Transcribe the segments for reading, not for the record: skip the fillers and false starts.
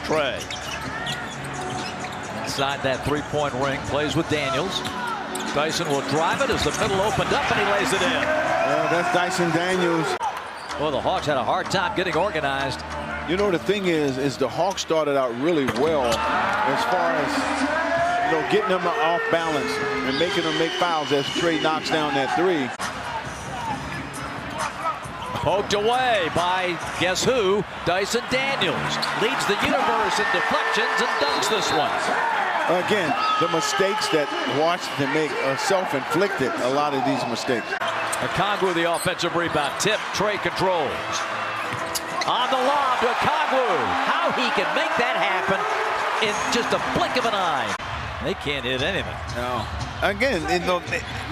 Trae. Inside that three-point ring, plays with Daniels. Dyson will drive it as the middle opened up, and he lays it in. That's Dyson Daniels. Well, the Hawks had a hard time getting organized. You know, the thing is the Hawks started out really well as far as, getting them off balance and making them make fouls as Trae knocks down that three. Poked away by, guess who? Dyson Daniels. Leads the universe in deflections and dunks this one. Again, the mistakes that Washington make are self-inflicted, a lot of these mistakes. Okongwu, the offensive rebound. Tip, Trae controls. On the lob to Okongwu. How he can make that happen in just a blink of an eye. They can't hit anything. No. Again,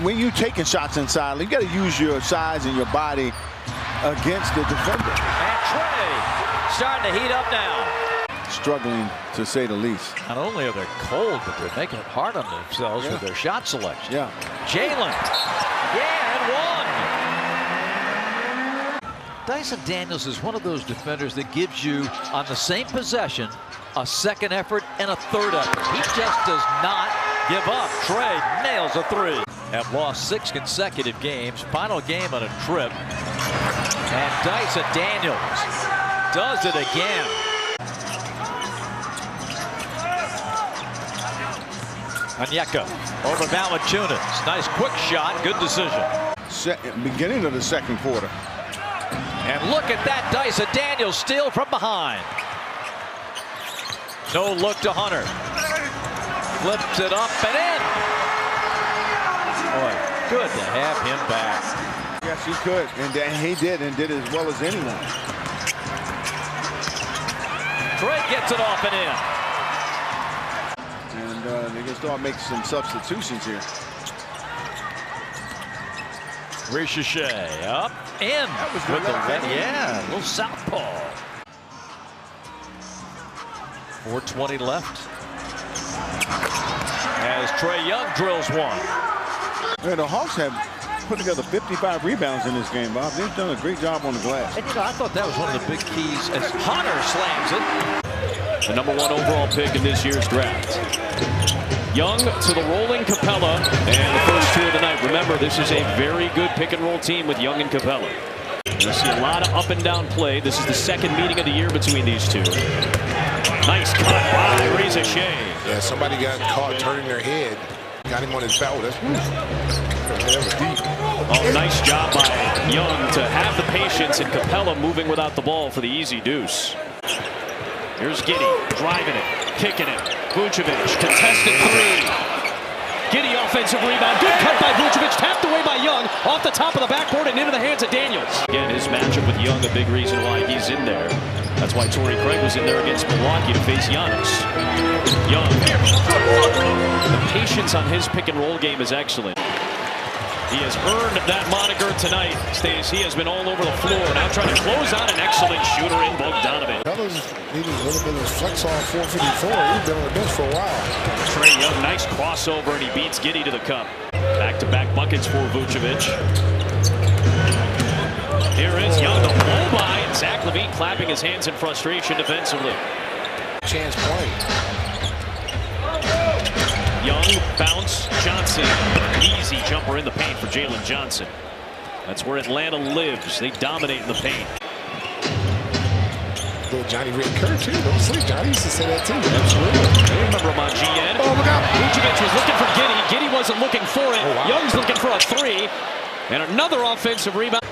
when you're taking shots inside, you got to use your size and your body against the defender. And Trae starting to heat up now. Struggling, to say the least. Not only are they cold, but they're making it hard on themselves with their shot selection. Yeah. Jalen. Yeah, and one. Dyson Daniels is one of those defenders that gives you, on the same possession, a second effort and a third effort. He just does not give up. Trae nails a three. Have lost 6 consecutive games. Final game on a trip. And Dyson Daniels does it again. Onyeka over Valanciunas. Nice quick shot. Good decision. Beginning of the second quarter. And look at that Dyson Daniels steal from behind. No look to Hunter. Flips it up and in. Boy, good to have him back. Yes, he could. And he did, and did as well as anyone. Trae gets it off and in. And they can start making some substitutions here. Ricochet up in with the little southpaw. 4:20 left. As Trae Young drills one. Yeah, the Hawks have put together 55 rebounds in this game, Bob. They've done a great job on the glass. And I thought that was one of the big keys as Hunter slams it. The #1 overall pick in this year's draft. Young to the rolling Capella, and the first two of the night. Remember, this is a very good pick-and-roll team with Young and Capella. You'll see a lot of up-and-down play. This is the second meeting of the year between these two. Nice cut by Ricochet. Yeah, somebody got caught turning their head. Got him on his shoulder. Oh, nice job by Young to have the patience, and Capella moving without the ball for the easy deuce. Here's Giddey driving it, kicking it. Vucevic, contested three. Giddey offensive rebound. Good cut by Vucevic, tapped away by Young. Off the top of the backboard and into the hands of Daniels. Again, his matchup with Young, a big reason why he's in there. That's why Torrey Craig was in there against Milwaukee to face Giannis. Young. The patience on his pick-and-roll game is excellent. He has earned that moniker tonight. Stays, he has been all over the floor. Now trying to close out an excellent shooter in Bogdanovic. Fellas needed a little bit of flex off 454. He's been on the bench for a while. Trae Young, nice crossover, and he beats Giddey to the cup. Back-to-back buckets for Vucevic. Here is Young, the blow by, and Zach LaVine clapping his hands in frustration defensively. Chance play. Young, bounce, Johnson. Easy jumper in the paint for Jalen Johnson. That's where Atlanta lives. They dominate in the paint. Little Johnny Red Kerr, too. Don't sleep, Johnny used to say that, too. Absolutely. I remember him on GN. Oh, look out. Vucevic was looking for Giddey. Giddey wasn't looking for it. Oh, wow. Young's looking for a three. And another offensive rebound.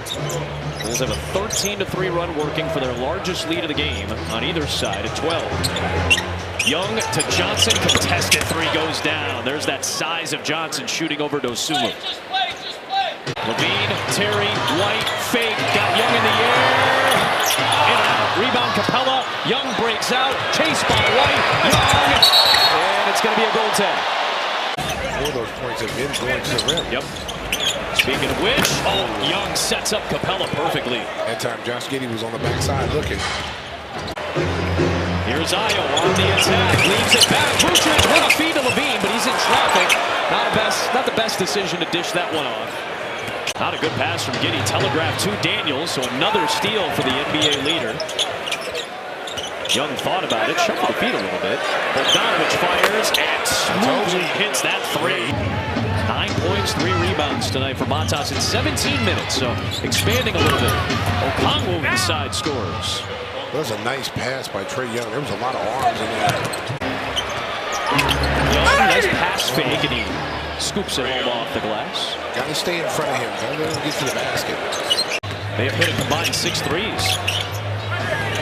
Bulls have a 13-3 run working for their largest lead of the game on either side at 12. Young to Johnson, contested three goes down. There's that size of Johnson shooting over Dosunmu. LaVine, Terry, White, fake, got Young in the air. In and out, rebound Capella. Young breaks out, chased by White. Young, and it's going to be a goaltend. All of those points have been going to the rim. Yep. Speaking of which, Young sets up Capella perfectly. That time, Josh Giddey was on the backside looking. Here's Ayo on the attack, leaves it back. Vucevic with a feed to LaVine, but he's in traffic. Not the best decision to dish that one off. Not a good pass from Giddey, telegraphed to Daniels, so another steal for the NBA leader. Young thought about it, shuffled the feet a little bit. Bogdanovich fires and smoothly hits that three. 9 points, 3 rebounds tonight for Matas in 17 minutes. So expanding a little bit. Okongwu inside scores. That was a nice pass by Trae Young. There was a lot of arms in there. Young, nice pass fake, and he scoops it home off the glass. Got to stay in front of him. Got to let him get to the basket. They have hit a combined 6 threes.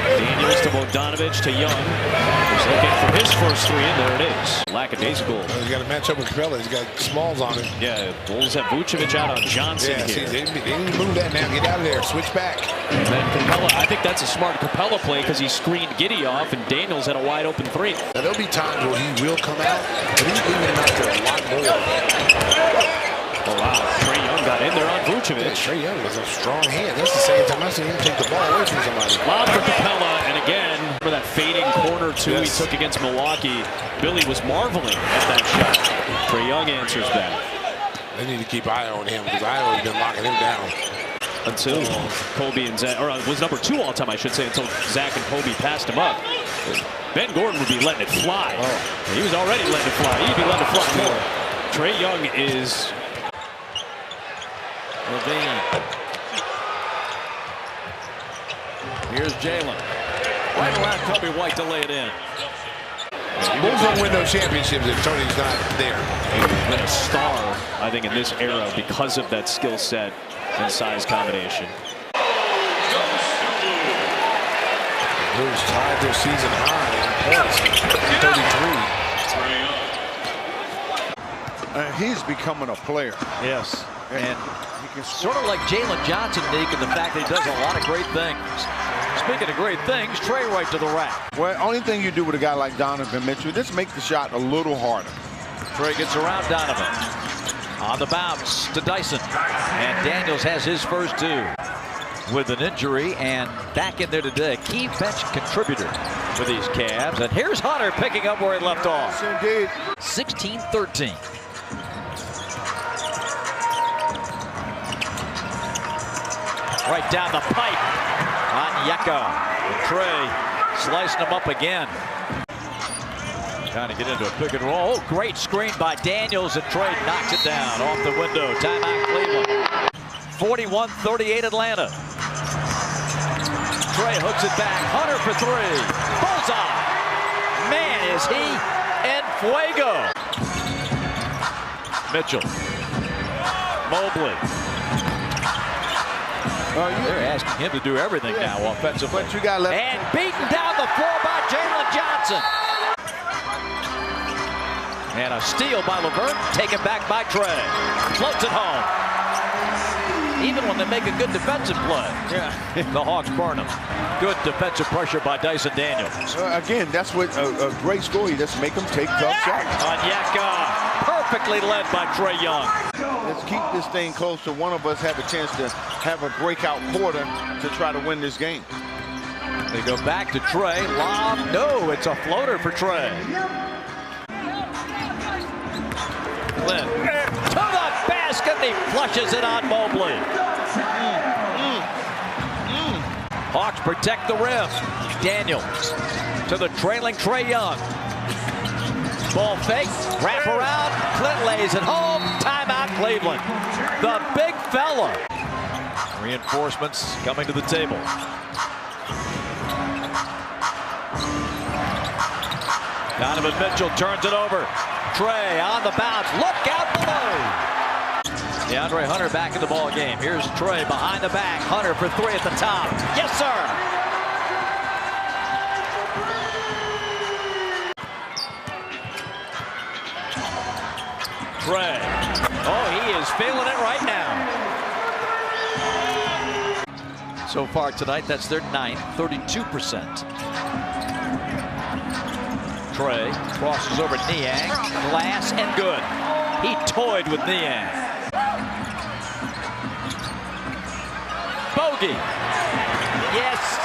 Daniels to Bogdanovich to Young. He's looking for his first three, and there it is. Lackadaisical. He's got to match up with Capella. He's got Smalls on him. Yeah, Bulls have Vucevic out on Johnson Yeah, see, here. they need to move that now. Get out of there. Switch back. And then Capella, I think that's a smart Capella play because he screened Giddey off, and Daniels had a wide open three. Now, there'll be times where he will come out, but he's leaving him out there a lot more. Oh, wow. Trae Young got in there on Vucevic. Yeah, Trae Young was a strong hand. That's the same time I seen him take the ball away from somebody. Lob for Capella, and again, for that fading corner two he took against Milwaukee, Billy was marveling at that shot. Trae Young answers back. They need to keep an eye on him because Iowa's been locking him down. Until Kobe and Zach, or was number 2 all time, I should say, until Zach and Kobe passed him up. Ben Gordon would be letting it fly. Oh. He was already letting it fly. He'd be letting it fly more. Trae Young is... Levine. Here's Jalen. Right around Kobe White to lay it in. Bulls don't win no championships if Tony's not there. He's been a star, I think, in this era because of that skill set and size combination. Bulls tied their season high in points. 33. He's becoming a player. Yes. And he can sort of like Jalen Johnson, Nick, in the fact that he does a lot of great things. Speaking of great things, Trae right to the rack. Well, only thing you do with a guy like Donovan Mitchell, just make the shot a little harder. Trae gets around Donovan. On the bounce to Dyson. And Daniels has his first 2 with an injury, and back in there today. Key bench contributor for these Cavs. And here's Hunter picking up where he left off. Yes, indeed. 16-13. Right down the pipe on Yeka. Trae slicing him up again. Trying to get into a pick and roll. Oh, great screen by Daniels, and Trae knocks it down off the window. Timeout Cleveland. 41-38 Atlanta. Trae hooks it back. Hunter for 3. Bullseye. Man, is he en fuego. Mitchell. Mobley. They're asking him to do everything now offensively. But you got left. And beaten down the floor by Jalen Johnson. And a steal by Levert, taken back by Trae. Floats it home. Even when they make a good defensive play, the Hawks burn them. Good defensive pressure by Dyson Daniels. Again, that's what a great score. You just make them take tough shots. Onyeka, perfectly led by Trae Young. Let's keep this thing close so one of us have a chance to have a breakout quarter to try to win this game. They go back to Trae. Lob, no, it's a floater for Trae. Flynn to the basket, and he flushes it on Mobley. Hawks protect the rim. Daniels to the trailing Trae Young. Ball fake, wrap around, Clint lays it home. Timeout Cleveland. The big fella. Reinforcements coming to the table. Donovan Mitchell turns it over. Trae on the bounce. Look out below. DeAndre Hunter back in the ball game. Here's Trae behind the back. Hunter for 3 at the top. Yes, sir. Trae. Oh, he is feeling it right now. So far tonight, that's their 9th, 32%. Trae crosses over Niang, glass and good. He toyed with Niang. Bogey. Yes,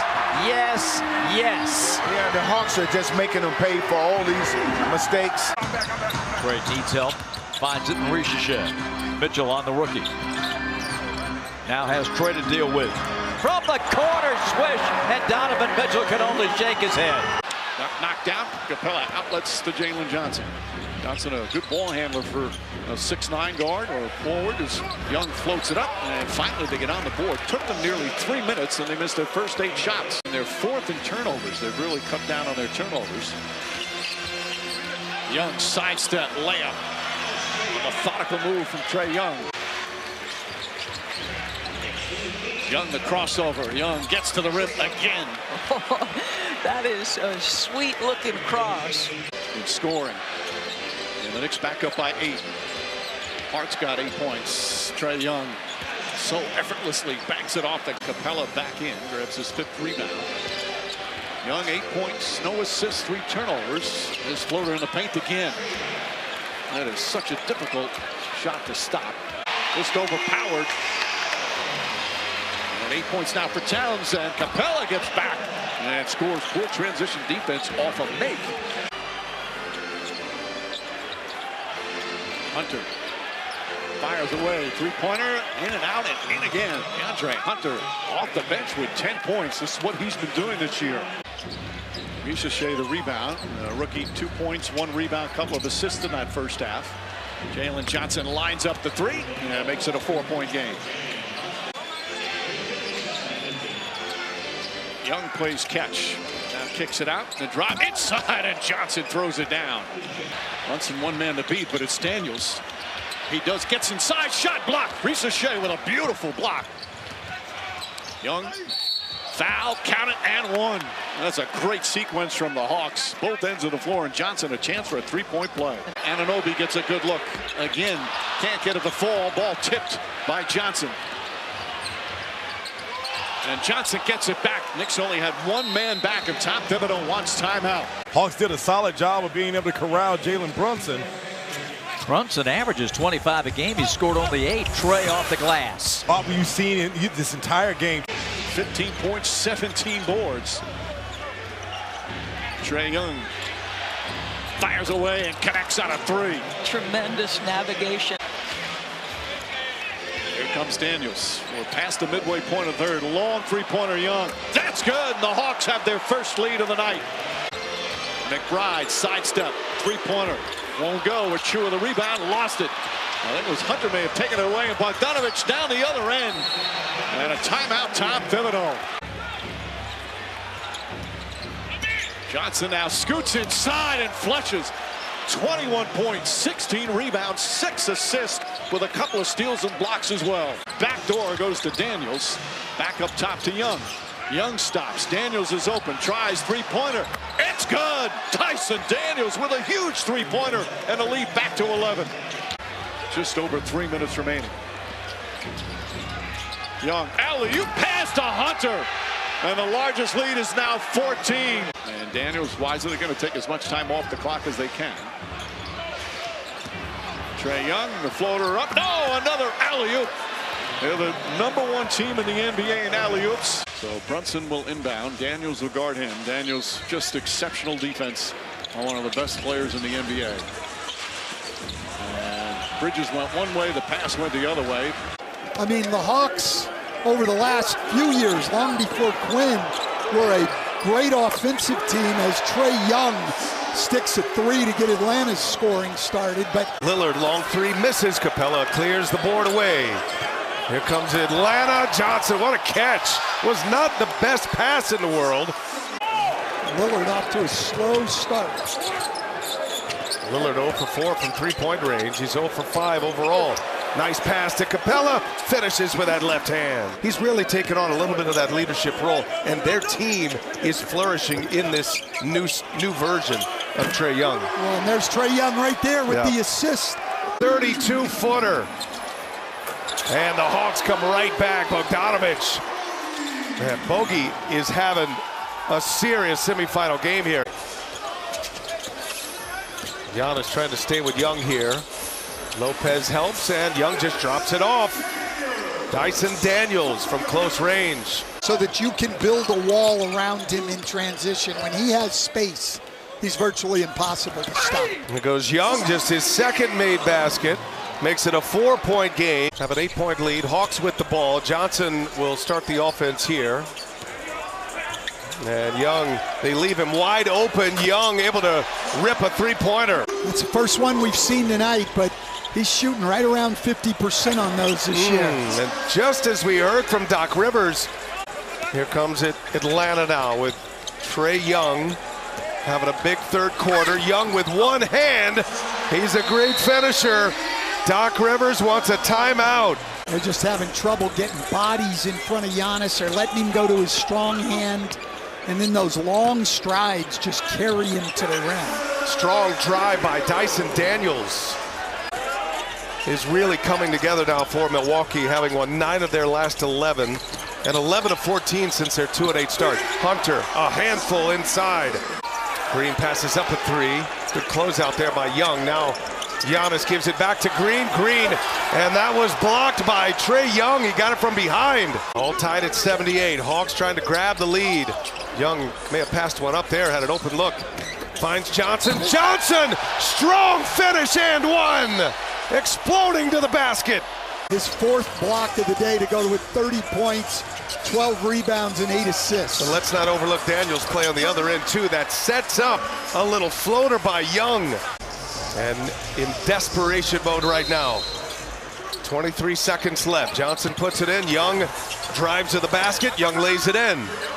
yes, yes. Yeah, the Hawks are just making them pay for all these mistakes. Trae needs help. Finds it in Ricochet. Mitchell on the rookie. Now has Trae to deal with. From the corner, swish, and Donovan Mitchell can only shake his head. knocked down. Capella outlets to Jalen Johnson. Johnson, a good ball handler for a 6'9" guard or forward, as Young floats it up, and finally they get on the board. Took them nearly 3 minutes, and they missed their first 8 shots. And they're 4th in turnovers. They've really cut down on their turnovers. Young sidestep layup. A methodical move from Trae Young. Young the crossover. Young gets to the rim again. That is a sweet looking cross. Good scoring. And the Knicks back up by 8. Hart's got 8 points. Trae Young so effortlessly banks it off the Capella back in. Grabs his 5th rebound. Young 8 points, no assists, 3 turnovers. His floater in the paint again. That is such a difficult shot to stop. Just overpowered. And 8 points now for Towns, and Capella gets back and scores. Poor transition defense off a make. Hunter fires away, 3-pointer, in and out and in again. DeAndre Hunter off the bench with 10 points. This is what he's been doing this year. Shea the rebound. Rookie 2 points, 1 rebound, couple of assists in that first half. Jalen Johnson lines up the 3 and makes it a 4-point game. Young plays catch. Now kicks it out. The drop inside, and Johnson throws it down. Brunson 1 man to beat, but it's Daniels. He gets inside, shot blocked. Shea with a beautiful block. Young, foul, count it, and 1. That's a great sequence from the Hawks. Both ends of the floor, and Johnson a chance for a 3-point play. Anunoby gets a good look. Again, can't get it to fall. Ball tipped by Johnson. And Johnson gets it back. Knicks only had 1 man back, and Tom Thibodeau wants timeout. Hawks did a solid job of being able to corral Jalen Brunson. Brunson averages 25 a game. He's scored only 8. Trae off the glass. What you've seen in this entire game. 15 points, 17 boards. Trae Young fires away and connects on a 3. Tremendous navigation. Here comes Daniels. We're past the midway point of third. Long 3-pointer Young. That's good. The Hawks have their first lead of the night. McBride sidestep. 3-pointer. Won't go. Achua the rebound. Lost it. I think it was Hunter may have taken it away, and Bogdanovich down the other end. And a timeout, Tom Thibodeau. Johnson now scoots inside and flushes. 21 points, 16 rebounds, 6 assists with a couple of steals and blocks as well. Back door goes to Daniels. Back up top to Young. Young stops. Daniels is open. Tries 3-pointer. It's good. Tyson Daniels with a huge 3-pointer and a lead back to 11. Just over 3 minutes remaining. Young alley-oop pass to Hunter. And the largest lead is now 14. And Daniels wisely going to take as much time off the clock as they can. Trae Young, the floater up. No, another alley-oop. They're the #1 team in the NBA in alley-oops. So Brunson will inbound. Daniels will guard him. Daniels just exceptional defense on one of the best players in the NBA. And Bridges went one way, the pass went the other way. I mean, the Hawks over the last few years, long before Quinn, were a great offensive team as Trae Young sticks a 3 to get Atlanta's scoring started. But Lillard, long 3, misses. Capella clears the board away. Here comes Atlanta. Johnson, what a catch. Was not the best pass in the world. Lillard off to a slow start. Lillard 0 for 4 from 3-point range. He's 0 for 5 overall. Nice pass to Capella. Finishes with that left hand. He's really taken on a little bit of that leadership role, and their team is flourishing in this new version of Trae Young. Well, and there's Trae Young right there with the assist. 32-footer. And the Hawks come right back. Bogdanovich. Man, Bogey is having a serious semifinal game here. Giannis trying to stay with Young here. Lopez helps, and Young just drops it off. Dyson Daniels from close range. So that you can build a wall around him in transition. When he has space, he's virtually impossible to stop. Here goes Young, just his second made basket. Makes it a 4-point game. Have an 8-point lead. Hawks with the ball. Johnson will start the offense here. And Young, they leave him wide open. Young able to rip a three-pointer. It's the first one we've seen tonight, but he's shooting right around 50% on those this year. And just as we heard from Doc Rivers, here comes it Atlanta now with Trae Young having a big third quarter. Young with one hand. He's a great finisher. Doc Rivers wants a timeout. They're just having trouble getting bodies in front of Giannis. They're letting him go to his strong hand. And then those long strides just carry him to the rim. Strong drive by Dyson Daniels is really coming together now for Milwaukee, having won 9 of their last 11 and 11 of 14 since their 2-8 start. Hunter, a handful inside. Green passes up a three. Good closeout there by Young. Now Giannis gives it back to Green. Green, and that was blocked by Trae Young. He got it from behind. All tied at 78. Hawks trying to grab the lead. Young may have passed one up there, had an open look. Finds Johnson. Johnson! Strong finish and one! Exploding to the basket. His 4th block of the day to go with 30 points, 12 rebounds, and 8 assists. And let's not overlook Daniels' play on the other end, too. That sets up a little floater by Young. And in desperation mode right now. 23 seconds left. Johnson puts it in. Young drives to the basket. Young lays it in.